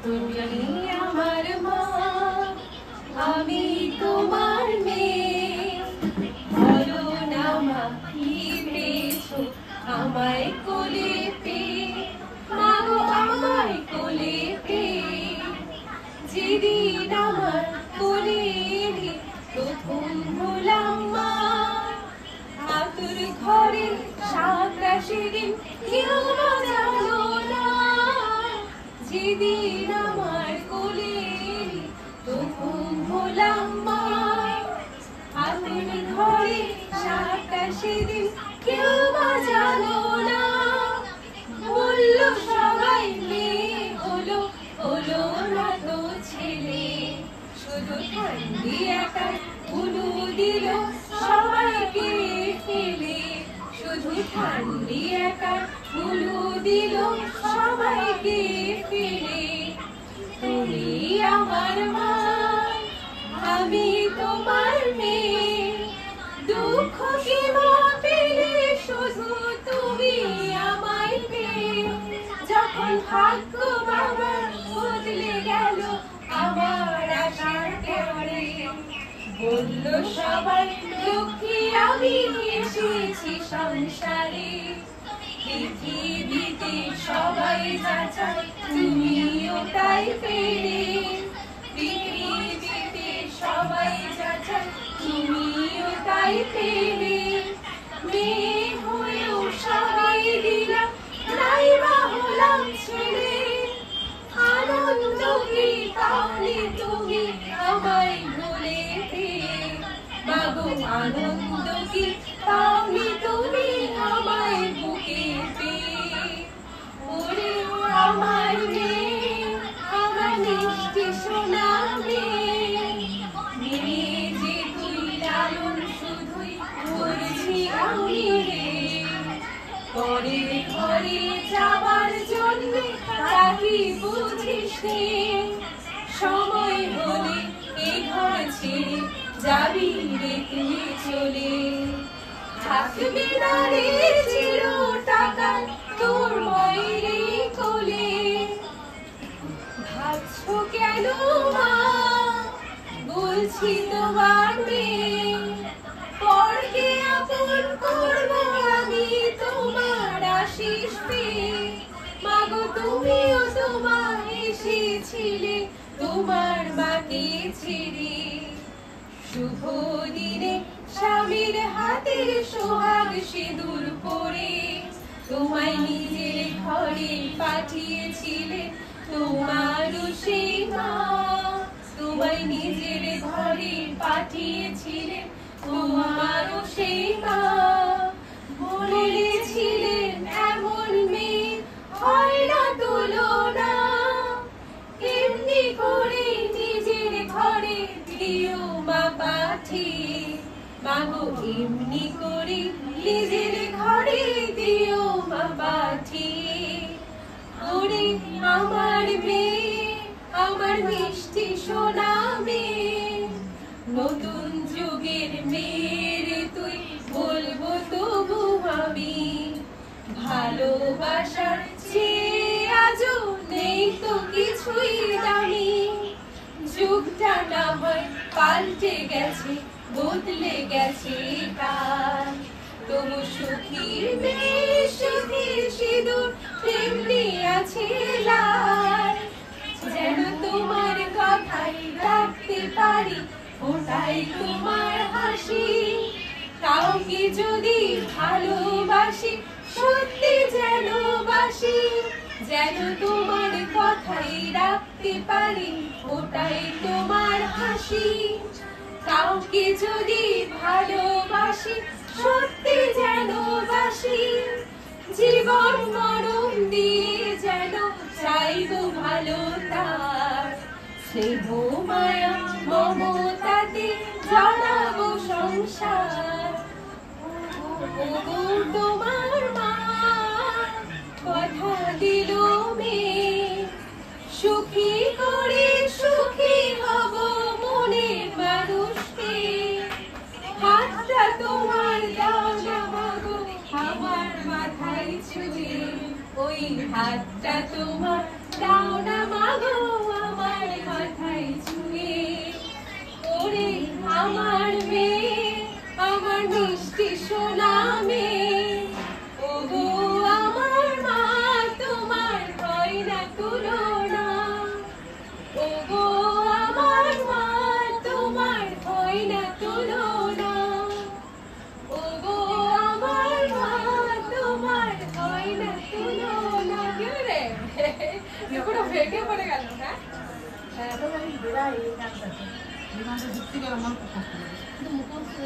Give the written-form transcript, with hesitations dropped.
তুমি আমার মা, আমি তোমার মেয়ে। বলো না মা কি পেয়েছো আমায় কোলে পেয়ে, মা গো আমায় কোলে পেয়ে। যেদিন আমার কোলে এলে প্রথম হলাম মা, আতুর ঘরে সাতটা সেদিন কেউ বাজালো না। যেদিন আমার কোলে এলে প্রথম হলাম মা, আতুর ঘরে সাতটা সেদিন কেউ বাজালো না। বললো সবাই মেয়ে হলো, হলো না তো ছেলে। শুধু ঠান্ডি একা উলু দিল সবাইকে ফেলে। শুধু ঠান্ডি একা উলু দিল সবাইকে ফেলে। তুমি আমার মা, আমি তোমার মেয়ে। দুঃখ কি মা পেলে শুধু তুমি আমায় পেয়ে। যখন ভাগ্য বাবার বদলে গেল আমার আশার পরে, বলল সবাই লক্ষ্মী আমি এসেছি সংসারে। পৃথিবীতে সবাই যা চায় তুমিও তাই পেলে। পৃথিবীতে সবাই যা চায় তুমিও তাই পেলে। মেয়ে হয়েও সবাই দিলাম, নাই বা হলাম ছেলে। আনন্দ কি পাওনি তুমি আমায় ভুলে পেয়ে, মাগো আনন্দ কি পাওনি তুমি আমায় বুকে পেয়ে। ওরে আমার মেয়ে, আমার মিষ্টি সোনা মেয়ে। মেয়ে যে তুই লালন শুধুই করছি আমি রে। পরের ঘরে যাবার জন্য তাকে বুঝিস নে। সময় হলে এই ঘর ছেড়ে যাবি রে তুই চলে। থাকবি না রে চির টাকা তোর মায়ের কোলে। ভাবছো কেন মা বলছি তোমার মেয়ে, পরকে আপন করবো আমি তোমার আশিস পেয়ে। মাগো তুমিও তোমার এসেছিলে তোমার মাকে ছেড়ে। শুভ দিনে স্বামীর হাতের সোহাগ সিঁদুর পরে, তোমায় নিজের ঘরে পাঠিয়েছিলে তোমারও সেই মা। তোমায় নিজের ঘরে পাঠিয়েছিলে তোমারও সেই মা। বলেছিলেন এমন মেয়ে হয় না তুলনা। এমনি করে নিজের ঘরে দিও মা পাঠিয়ে, মাগো এমনি করে নিজের ঘরে দিও মা পাঠিয়ে। ওরে আমার মেয়ে, আমার মিষ্টি সোনা মেয়ে। নতুন যুগের মেয়েরে তুই বলবো তবু আমি। ভালোবাসার চেয়ে আজও নেই তো কিছুই দামি। যুগটা না হয় পাল্টে গেছে, বদলে গেছে কাল, তবু সুখীর মেয়ে সুখীর সিঁদুর তেমনি আছে লাল। যেন তোমার কথাই রাখতে পারি ওটাই তোমার হাসি। কাউকে যদি ভালোবাসি সত্যি যেন বাসি। যেন তোমার কথাই রাখতে পারি ওটাই তোমার হাসি। কাউকে যদি ভালোবাসি সত্যি যেন বাসি। জীবন মরণ দিয়ে যেন চাইবো ভালো তার। স্নেহ মায়া মমতাতে জড়াবো সংসার। ওগো তোমার মা কথা দিল মেয়ে, সুখী করে সুখী হব মনের মানুষকে। হাতটা তোমার দাও না মাগো আমার মাথায় ছুঁয়ে, ওই হাতটা তোমার 10টি সোনা মেয়ে। ওগো আমার মা, তোমার হয় না তুলনা। ওগো আমার মা, তোমার হয় না তুলনা। ওগো আমার মা, তোমার হয় না তুলনা। কি রে? পুরো ভেঙে পড়ে গেল। হ্যাঁ, এখন আমি বেড়াই এই গানটাতে। এই গানটা সত্যি করে আমার খুব কষ্ট লাগে। মুখস্থ